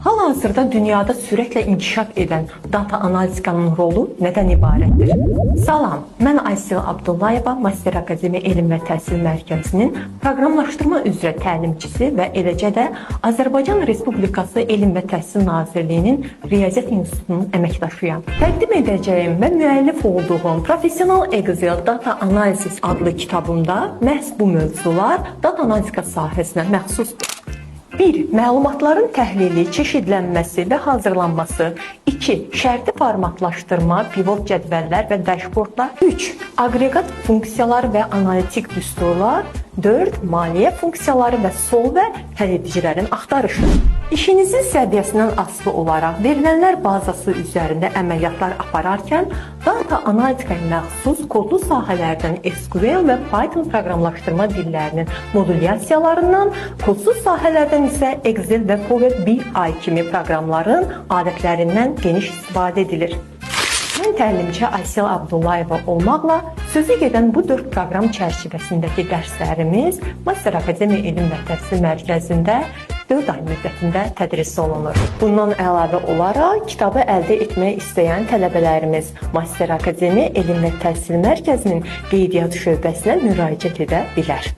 Hal-hazırda dünyada sürətlə inkişaf edən data analizikanın rolu nədən ibarətdir? Salam, mən Aysel Abdullayeva, Master Akademiya Elm və Təhsil Mərkəzinin proqramlaşdırma üzrə təlimçisi və eləcə də Azərbaycan Respublikası Elm və Təhsil Nazirliyinin Riyaziyyat İnstitutunun əməkdaşıyam. Təqdim edəcəyim və müəllif olduğum Professional Excel Data Analysis adlı kitabımda məhz bu mövzular data analizika sahəsinə məxsusdur. 1. Məlumatların təhlili, çeşidlənməsi və hazırlanması. 2. Şərti formatlaşdırma, pivot cədvəllər və dashbordlar. 3. Aqreqat funksiyaları və analitik düsturlar. 4. Maliyyə funksiyaları və sol və həlledicilərin axtarışı. İşinizin səviyyəsindən asılı olaraq verilənlər bazası üzərində əməliyyatlar apararkən data analitikaya məxsus kodlu sahələrdən SQL və Python proqramlaşdırma dillərinin modulyasiyalarından, kodsuz sahələrdən isə Excel və Power BI kimi proqramların adətlərindən geniş istifadə edilir. Mən təlimçi Aysel Abdullayeva olmaqla sözü gedən bu 4 proqram çərçivəsindəki dərslərimiz Master Akademiya Elm və Təhsil Mərkəzində 4 ay müddətində tədris olunur. Bundan əlavə olaraq kitabı əldə etmək istəyən tələbələrimiz Master Akademiya Elm və Təhsil Mərkəzinin qeydiyyat şöbəsinə müraciət edə bilər.